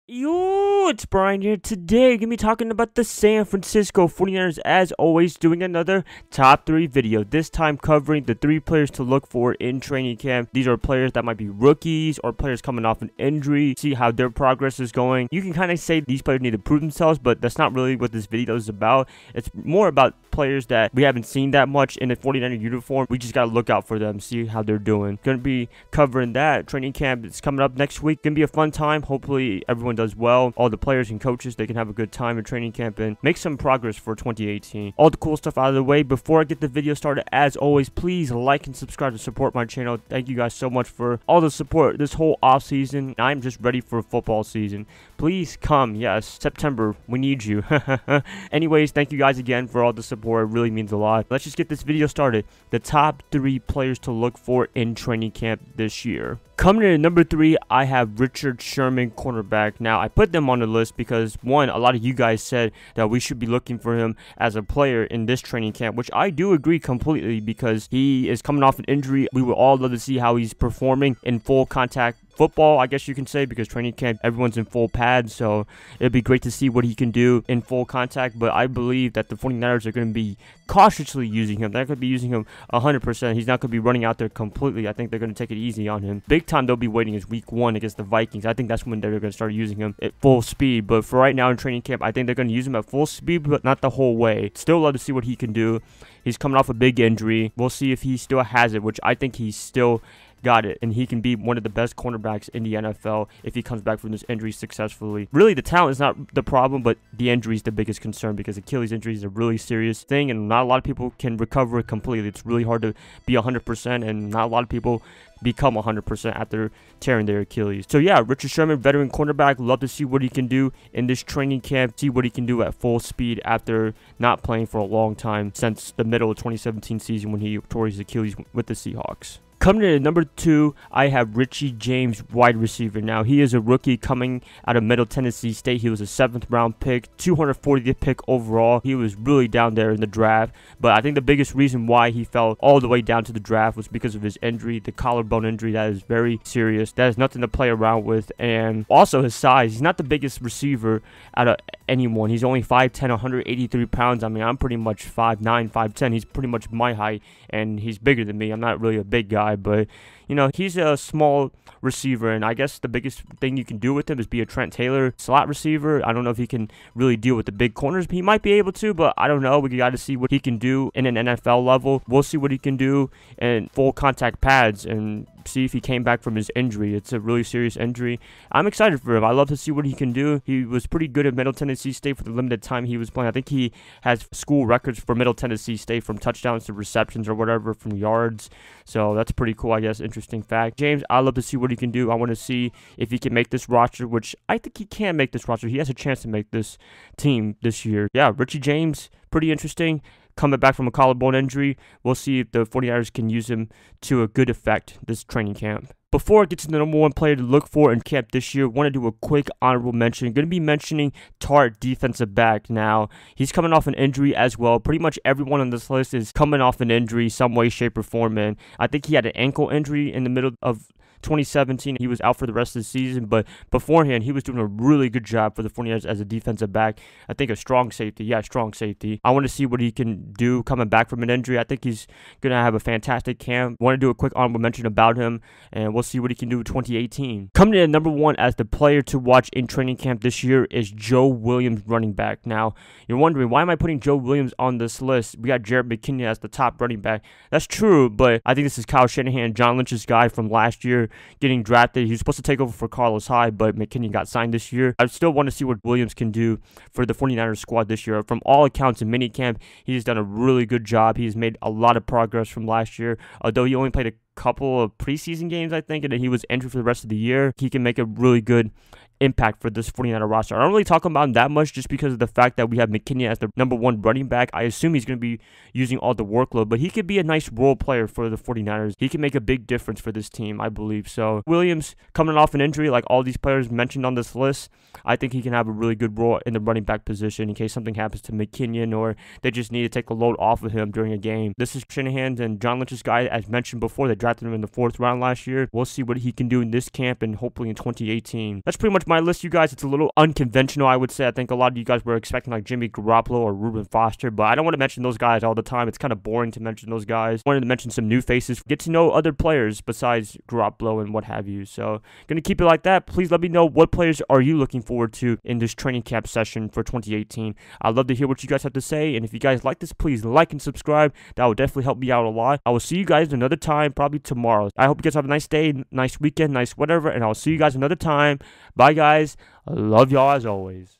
Yo, it's Brian here. Today, gonna be talking about the San Francisco 49ers, as always, doing another top 3 video. This time covering the 3 players to look for in training camp. These are players that might be rookies or players coming off an injury. See how their progress is going. You can kind of say these players need to prove themselves, but that's not really what this video is about. It's more about players that we haven't seen that much in the 49er uniform. We just gotta look out for them, see how they're doing. Gonna be covering that. Training camp is coming up next week. Gonna be a fun time. Hopefully everyone does well. All the players and coaches, they can have a good time in training camp and make some progress for 2018. All the cool stuff out of the way. Before I get the video started, as always, please like and subscribe to support my channel. Thank you guys so much for all the support this whole off season. I'm just ready for football season. Please come. Yes, September, we need you. Anyways, thank you guys again for all the support. It really means a lot. Let's just get this video started. The top 3 players to look for in training camp this year. Coming in at number 3, I have Richie Sherman, cornerback. Now, I put them on the list because, one, a lot of you guys said that we should be looking for him as a player in this training camp, which I do agree completely because he is coming off an injury. We would all love to see how he's performing in full contact football, I guess you can say, because training camp, everyone's in full pads, so it'd be great to see what he can do in full contact. But I believe that the 49ers are going to be cautiously using him. They're going to be using him 100%. He's not going to be running out there completely. I think they're going to take it easy on him. Big time they'll be waiting is week 1 against the Vikings. I think that's when they're going to start using him at full speed. But for right now in training camp, I think they're going to use him at full speed, but not the whole way. Still love to see what he can do. He's coming off a big injury. We'll see if he still has it, which I think he's still got it, and he can be one of the best cornerbacks in the NFL if he comes back from this injury successfully. Really, the talent is not the problem, but the injury is the biggest concern because Achilles injury is a really serious thing, and not a lot of people can recover it completely. It's really hard to be 100%, and not a lot of people become 100% after tearing their Achilles. So yeah, Richie Sherman, veteran cornerback, love to see what he can do in this training camp, see what he can do at full speed after not playing for a long time since the middle of 2017 season when he tore his Achilles with the Seahawks. Coming in at number 2, I have Richie James, wide receiver. Now, he is a rookie coming out of Middle Tennessee State. He was a 7th round pick, 240th pick overall. He was really down there in the draft, but I think the biggest reason why he fell all the way down to the draft was because of his injury, the collarbone injury. That is very serious. That is nothing to play around with, and also his size. He's not the biggest receiver out of anyone. He's only 5'10", 183 pounds. I mean, I'm pretty much 5'9", 5'10". He's pretty much my height, and he's bigger than me. I'm not really a big guy, but you know, he's a small receiver, and I guess the biggest thing you can do with him is be a Trent Taylor slot receiver. I don't know if he can really deal with the big corners. He might be able to, but I don't know. We got to see what he can do in an NFL level. We'll see what he can do in full contact pads and see if he came back from his injury. It's a really serious injury. I'm excited for him. I love to see what he can do. He was pretty good at Middle Tennessee State for the limited time he was playing. I think he has school records for Middle Tennessee State from touchdowns to receptions or whatever, from yards. So that's pretty cool, I guess. Interesting fact. James, I love to see what he can do. I want to see if he can make this roster, which I think he can make this roster. He has a chance to make this team this year. Yeah, Richie James, pretty interesting. Coming back from a collarbone injury. We'll see if the 49ers can use him to a good effect this training camp. Before I get to the number 1 player to look for in camp this year, I want to do a quick honorable mention. Going to be mentioning Tart, defensive back. Now, he's coming off an injury as well. Pretty much everyone on this list is coming off an injury some way, shape, or form. And I think he had an ankle injury in the middle of 2017. He was out for the rest of the season, but beforehand, he was doing a really good job for the 49ers as a defensive back. I think a strong safety. Yeah, strong safety. I want to see what he can do coming back from an injury. I think he's going to have a fantastic camp. Want to do a quick honorable mention about him, and we'll see what he can do in 2018. Coming in at number 1 as the player to watch in training camp this year is Joe Williams, running back. Now, you're wondering, why am I putting Joe Williams on this list? We got Jared McKinney as the top running back. That's true, but I think this is Kyle Shanahan, John Lynch's guy from last year, getting drafted. He was supposed to take over for Carlos Hyde, but McKinney got signed this year. I still want to see what Williams can do for the 49ers squad this year. From all accounts in minicamp, he's done a really good job. He's made a lot of progress from last year, although he only played a couple of preseason games, I think, and then he was injured for the rest of the year. He can make a really good impact for this 49er roster. I don't really talk about him that much just because of the fact that we have McKinney as the number one running back. I assume he's going to be using all the workload, but he could be a nice role player for the 49ers. He can make a big difference for this team, I believe. So Williams, coming off an injury like all these players mentioned on this list, I think he can have a really good role in the running back position in case something happens to McKinnon or they just need to take a load off of him during a game. This is Shanahan's and John Lynch's guy, as mentioned before. They drafted him in the 4th round last year. We'll see what he can do in this camp and hopefully in 2018. That's pretty much like my list, you guys. It's a little unconventional, I would say. I think a lot of you guys were expecting like Jimmy Garoppolo or Reuben Foster, but I don't want to mention those guys all the time. It's kind of boring to mention those guys. I wanted to mention some new faces, get to know other players besides Garoppolo and what have you. So, gonna keep it like that. Please let me know what players are you looking forward to in this training camp session for 2018. I'd love to hear what you guys have to say, and if you guys like this, please like and subscribe. That will definitely help me out a lot. I will see you guys another time, probably tomorrow. I hope you guys have a nice day, nice weekend, nice whatever, and I'll see you guys another time. Bye, guys. I love y'all as always.